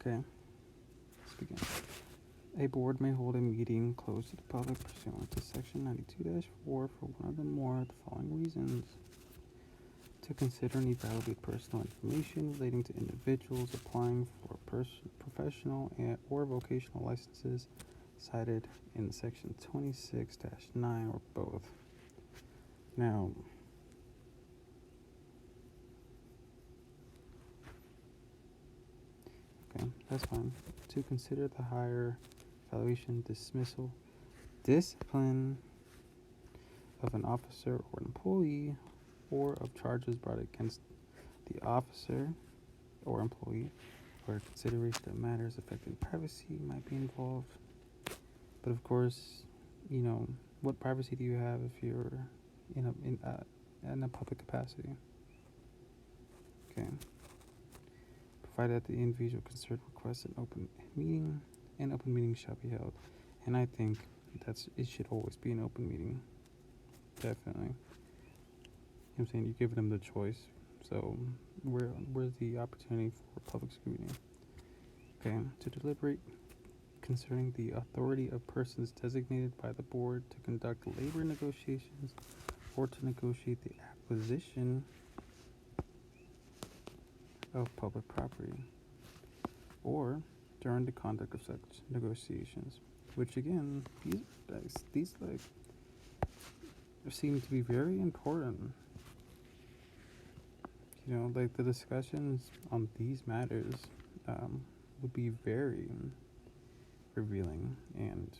Okay, let's begin. A board may hold a meeting closed to the public pursuant to Section 92-4 for one or more of the following reasons: to consider and evaluate personal information relating to individuals applying for professional or vocational licenses cited in Section 26-9 or both. Now, okay, that's fine. To consider the hire, evaluation, dismissal, discipline of an officer or employee, or of charges brought against the officer or employee, where consideration of matters affecting privacy might be involved. But of course, what privacy do you have if you're in a public capacity? Okay. Provided that the individual concerned requests an open meeting, an open meeting shall be held. And I think it should always be an open meeting. Definitely. You know what I'm saying? You're giving them the choice. So where's the opportunity for public scrutiny? Okay. To deliberate concerning the authority of persons designated by the board to conduct labor negotiations or to negotiate the acquisition of public property, or during the conduct of such negotiations, which again, these seem to be very important. Like the discussions on these matters would be very revealing and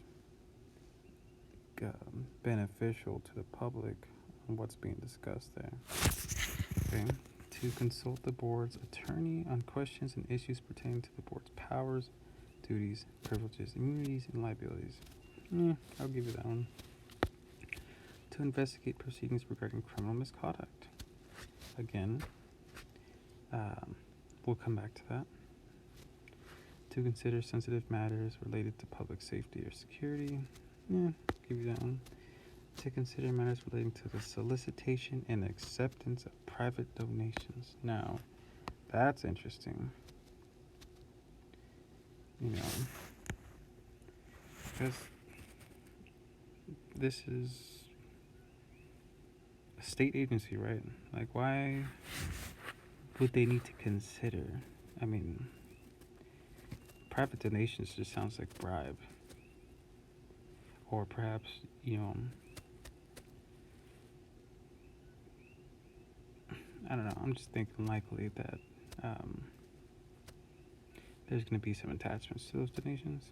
beneficial to the public on what's being discussed there. Okay. To consult the board's attorney on questions and issues pertaining to the board's powers, duties, privileges, immunities, and liabilities. I'll give you that one. To investigate proceedings regarding criminal misconduct. Again, we'll come back to that. To consider sensitive matters related to public safety or security. I'll give you that one. To consider matters relating to the solicitation and acceptance of private donations. Now, that's interesting. Because this is a state agency, right? Like, why would they need to consider? I mean, private donations just sounds like bribe. Or perhaps, I don't know, I'm just thinking likely that there's going to be some attachments to those donations.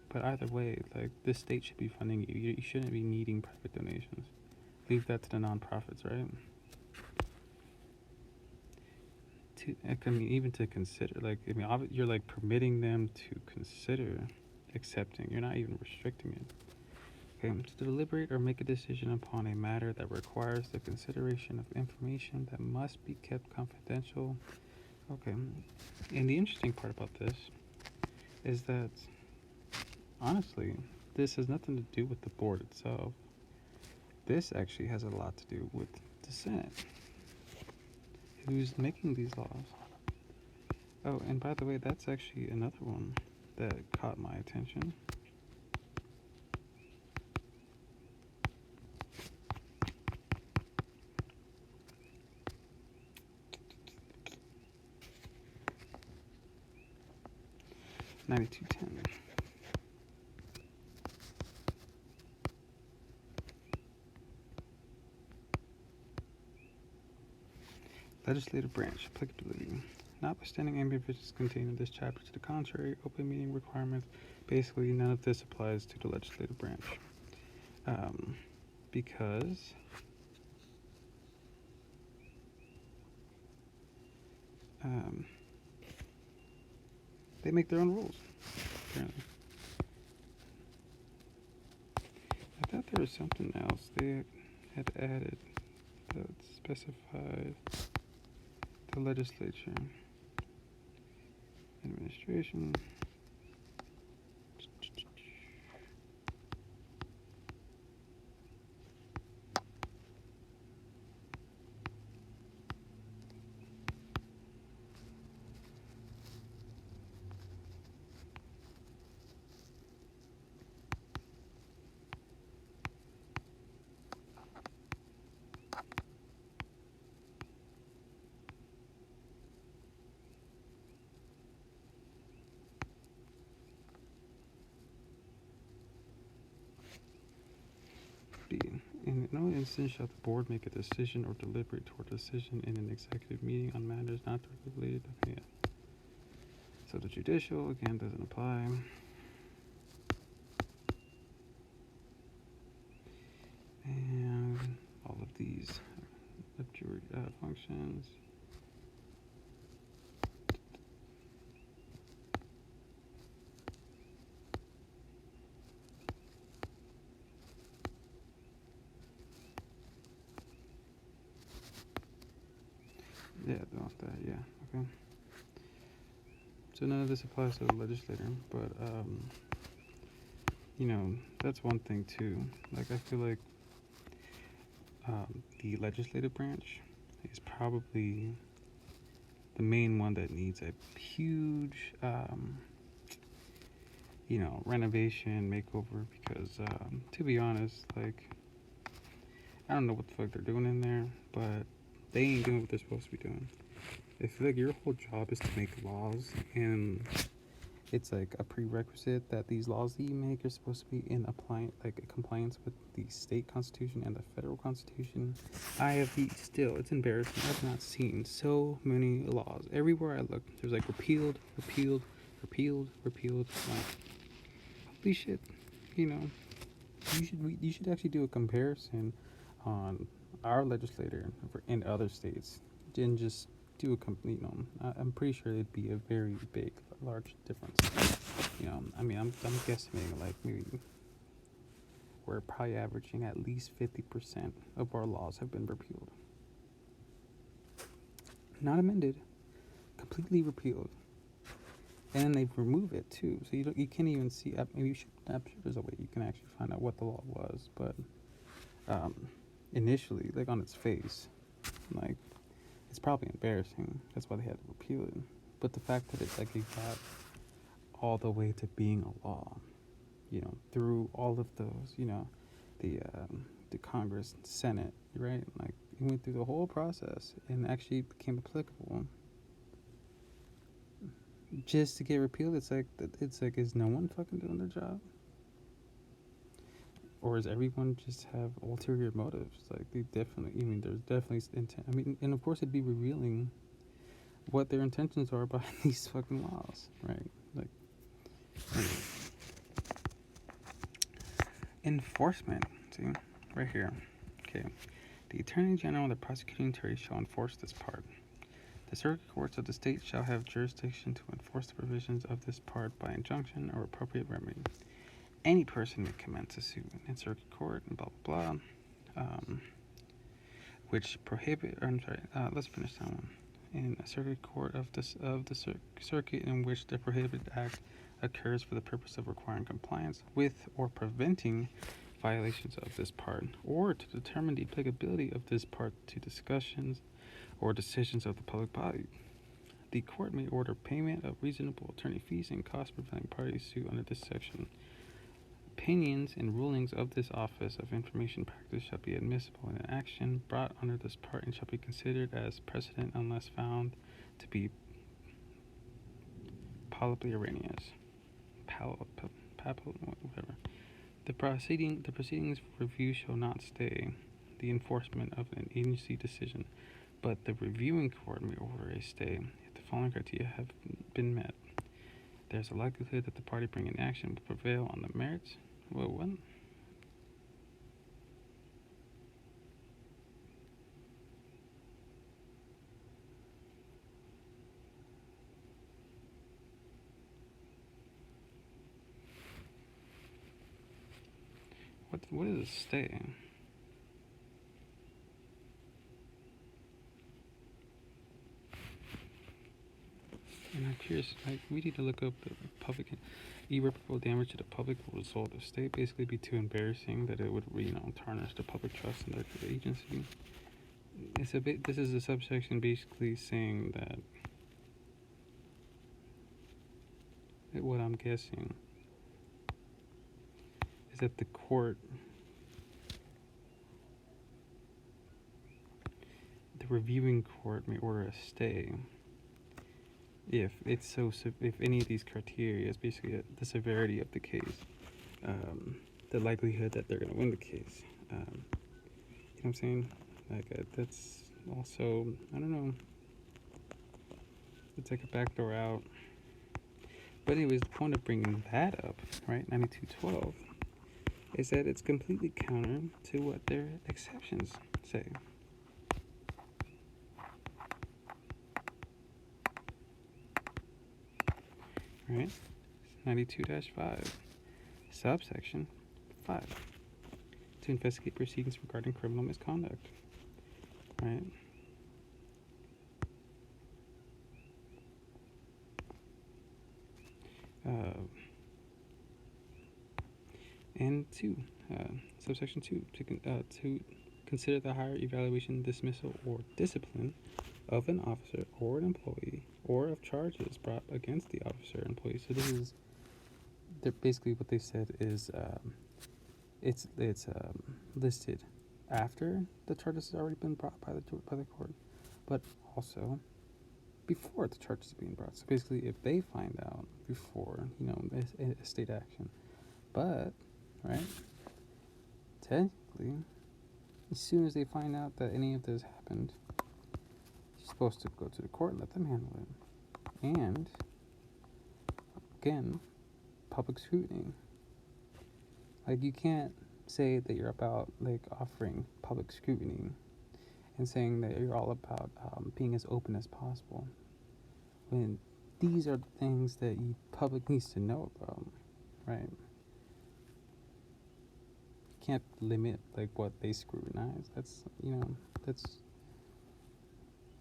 But either way, like, this state should be funding you. You shouldn't be needing private donations. Leave that to the nonprofits, right? Even to consider, you're like permitting them to consider accepting. You're not even restricting it. Okay, to deliberate or make a decision upon a matter that requires the consideration of information that must be kept confidential. Okay, and the interesting part about this is that, honestly, this has nothing to do with the board itself. This actually has a lot to do with the Senate, who's making these laws. Oh, and by the way, that's actually another one that caught my attention. (92-10). Legislative branch applicability. Notwithstanding any provisions contained in this chapter to the contrary, open meeting requirements, basically none of this applies to the legislative branch. Because they make their own rules, apparently. I thought there was something else they had added that specified the legislature, administration. no instance shall the board make a decision or deliberate toward a decision in an executive meeting on matters not directly related. Okay, yeah. So the judicial, again, doesn't apply. And all of these functions. Yeah, about that, yeah, okay. So none of this applies to the legislator, but, that's one thing too. Like, I feel like the legislative branch is probably the main one that needs a huge, renovation, makeover, because, to be honest, like, I don't know what the fuck they're doing in there, but they ain't doing what they're supposed to be doing. I feel like your whole job is to make laws, and it's like a prerequisite that these laws that you make are supposed to be in compliance with the state constitution and the federal constitution. It's embarrassing. I've not seen so many laws. Everywhere I look, there's like repealed. Like, holy shit, you should actually do a comparison on our legislator in other states and just do a complete. I'm pretty sure it'd be a very large difference. I'm guesstimating like maybe we're probably averaging at least 50% of our laws have been repealed, not amended, completely repealed, and then they remove it too. So you can't even see. Maybe you should. I'm sure there's a way you can actually find out what the law was, but initially, like on its face, like it's probably embarrassing. That's why they had to repeal it. But the fact that it's like it got all the way to being a law, through all of those, the Congress and Senate, right? Like it went through the whole process and actually became applicable. Just to get repealed, it's like is no one fucking doing their job? Or does everyone just have ulterior motives? Like there's definitely intent. And of course it'd be revealing what their intentions are behind these fucking laws, right? Like, anyway. Enforcement. See, right here. Okay. The Attorney General and the prosecuting attorney shall enforce this part. The circuit courts of the state shall have jurisdiction to enforce the provisions of this part by injunction or appropriate remedy. Any person may commence a suit in circuit court and blah blah blah, which prohibit. Let's finish that one. In a circuit court of the circuit in which the prohibited act occurs for the purpose of requiring compliance with or preventing violations of this part, or to determine the applicability of this part to discussions or decisions of the public body. The court may order payment of reasonable attorney fees and costs preventing parties sued under this section. Opinions and rulings of this Office of Information Practice shall be admissible in an action brought under this part and shall be considered as precedent unless found to be palpably erroneous. Whatever. The proceedings review shall not stay the enforcement of an agency decision, but the reviewing court may order a stay if the following criteria have been met. There's a likelihood that the party bringing action will prevail on the merits. Whoa, what? What is a stay? And I'm curious, like, we need to look up the public irreparable damage to the public will result of stay. Basically be too embarrassing that it would, tarnish the public trust in the agency. This is a subsection basically saying that what I'm guessing is that the reviewing court may order a stay if any of these criteria is basically the severity of the case, the likelihood that they're going to win the case, what I'm saying? Like, that's also, I don't know. It's like a backdoor out. But anyways, the point of bringing that up, right, 9212, is that it's completely counter to what their exceptions say. Right? 92-5, subsection 5, to investigate proceedings regarding criminal misconduct. Right? And 2, subsection 2, to consider the higher evaluation, dismissal, or discipline of an officer or an employee, or of charges brought against the officer or employee. So this is, basically what they said is it's listed after the charges has already been brought by the court, but also before the charges is being brought. So basically, if they find out before, a state action, but right, technically, as soon as they find out that any of this happened, you're supposed to go to the court and let them handle it. And again, public scrutiny. Like, you can't say that you're about like offering public scrutiny and saying that you're all about being as open as possible, when these are the things that the public needs to know about, right? You can't limit like what they scrutinize. That's that's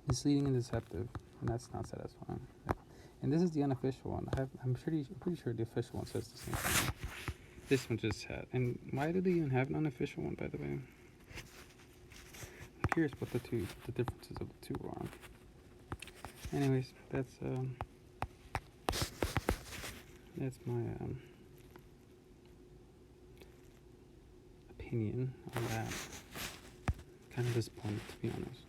misleading and deceptive, and that's not satisfying. And this is the unofficial one. I'm pretty sure the official one says the same thing. This one just had. And why do they even have an unofficial one, by the way? I'm curious what the differences of the two are. Anyways, that's my opinion on that. Kind of disappointed, to be honest.